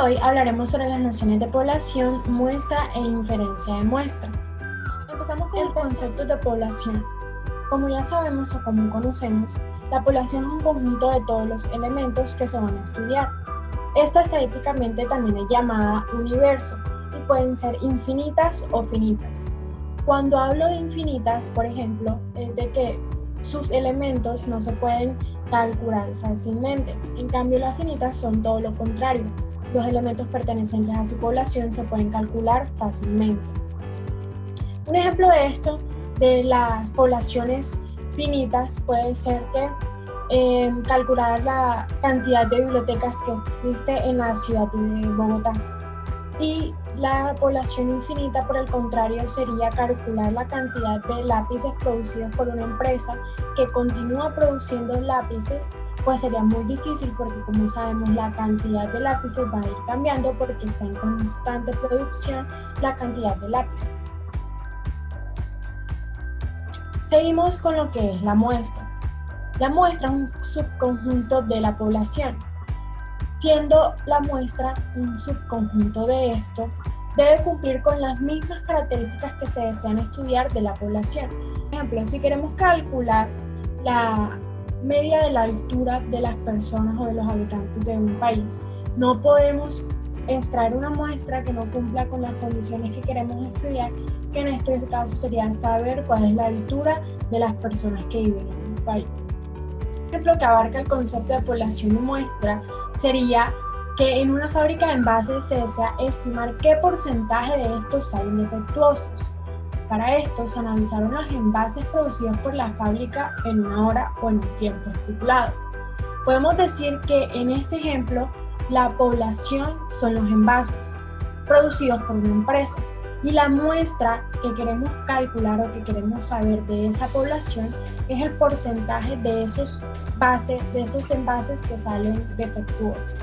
hoy hablaremos sobre las nociones de población, muestra e inferencia de muestra. Empezamos con el concepto de población. Como ya sabemos o como conocemos, la población es un conjunto de todos los elementos que se van a estudiar. Esta estadísticamente también es llamada universo y pueden ser infinitas o finitas. Cuando hablo de infinitas, por ejemplo, es de que sus elementos no se pueden calcular fácilmente. En cambio, las finitas son todo lo contrario. Los elementos pertenecientes a su población se pueden calcular fácilmente. Un ejemplo de esto, de las poblaciones finitas, puede ser que calcular la cantidad de bibliotecas que existe en la ciudad de Bogotá. Y la población infinita, por el contrario, sería calcular la cantidad de lápices producidos por una empresa que continúa produciendo lápices, pues sería muy difícil porque, como sabemos, la cantidad de lápices va a ir cambiando porque está en constante producción la cantidad de lápices. Seguimos con lo que es la muestra. La muestra es un subconjunto de la población. Siendo la muestra un subconjunto de esto, debe cumplir con las mismas características que se desean estudiar de la población. Por ejemplo, si queremos calcular la media de la altura de las personas o de los habitantes de un país, no podemos extraer una muestra que no cumpla con las condiciones que queremos estudiar, que en este caso sería saber cuál es la altura de las personas que viven en un país. Un ejemplo que abarca el concepto de población y muestra sería que en una fábrica de envases se desea estimar qué porcentaje de estos salen defectuosos. Para esto se analizaron los envases producidos por la fábrica en una hora o en un tiempo estipulado. Podemos decir que en este ejemplo la población son los envases producidos por una empresa y la muestra que queremos calcular o que queremos saber de esa población es el porcentaje de esos envases que salen defectuosos.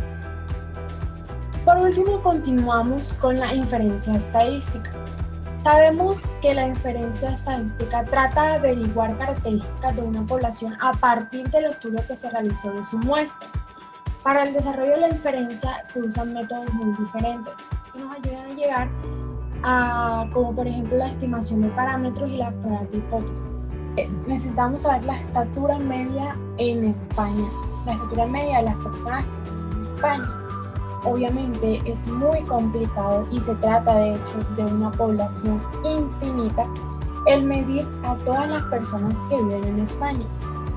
Por último, continuamos con la inferencia estadística. Sabemos que la inferencia estadística trata de averiguar características de una población a partir del estudio que se realizó de su muestra. Para el desarrollo de la inferencia se usan métodos muy diferentes que nos ayudan a llegar a, como por ejemplo, la estimación de parámetros y las pruebas de hipótesis. Necesitamos saber la estatura media en España, la estatura media de las personas en España. Obviamente es muy complicado y se trata de hecho de una población infinita el medir a todas las personas que viven en España,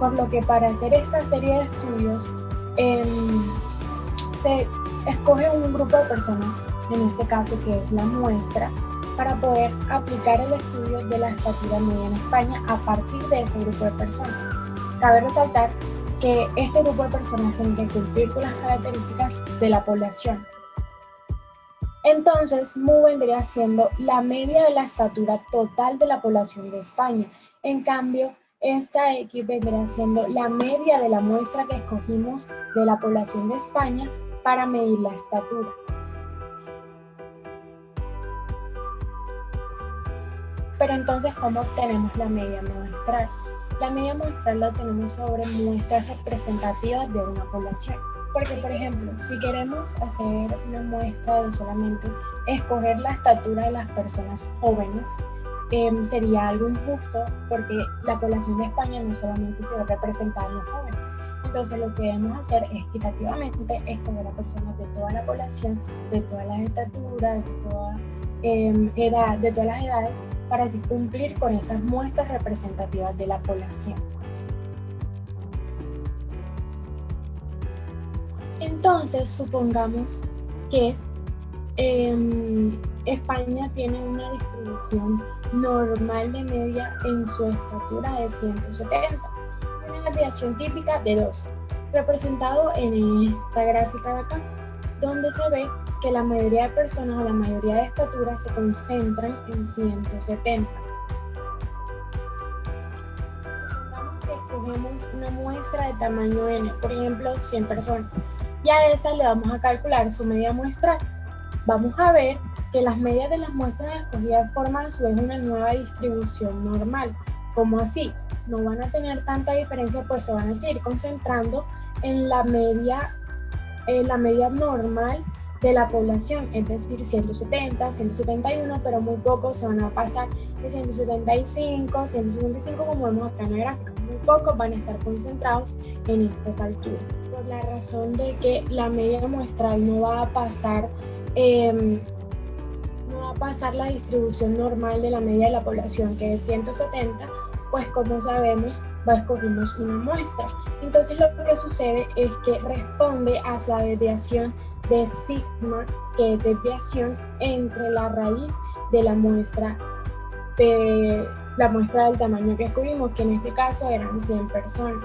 por lo que para hacer esta serie de estudios se escoge un grupo de personas, en este caso que es la muestra, para poder aplicar el estudio de la estatura media en España a partir de ese grupo de personas. Cabe resaltar que este grupo de personas tiene que cumplir con las características de la población. Entonces, mu vendría siendo la media de la estatura total de la población de España. En cambio, esta X vendría siendo la media de la muestra que escogimos de la población de España para medir la estatura. Pero entonces, ¿cómo obtenemos la media muestral? La media muestral la obtenemos sobre muestras representativas de una población. Porque, por ejemplo, si queremos hacer una muestra de solamente escoger la estatura de las personas jóvenes, sería algo injusto porque la población de España no solamente se ve representada en los jóvenes. Entonces lo que debemos hacer es equitativamente escoger a personas de toda la población, de todas las estaturas, de todas las edades, para así cumplir con esas muestras representativas de la población. Entonces, supongamos que España tiene una distribución normal de media en su estatura de 170, y una desviación típica de 12, representado en esta gráfica de acá, donde se ve que la mayoría de personas o la mayoría de estaturas se concentran en 170. Supongamos que escogemos una muestra de tamaño n, por ejemplo 100 personas, y a esa le vamos a calcular su media muestral. Vamos a ver que las medias de las muestras escogidas forman a su vez una nueva distribución normal. ¿Cómo así? No van a tener tanta diferencia, pues se van a seguir concentrando en la media normal de la población, es decir, 170, 171, pero muy pocos se van a pasar de 175, 165, como vemos acá en la gráfica. Muy pocos van a estar concentrados en estas alturas, por la razón de que la media muestral no va a pasar la distribución normal de la media de la población, que es 170, pues como sabemos, escogimos una muestra. Entonces lo que sucede es que responde a la desviación de sigma, que es desviación entre la raíz de la muestra del tamaño que escogimos, que en este caso eran 100 personas.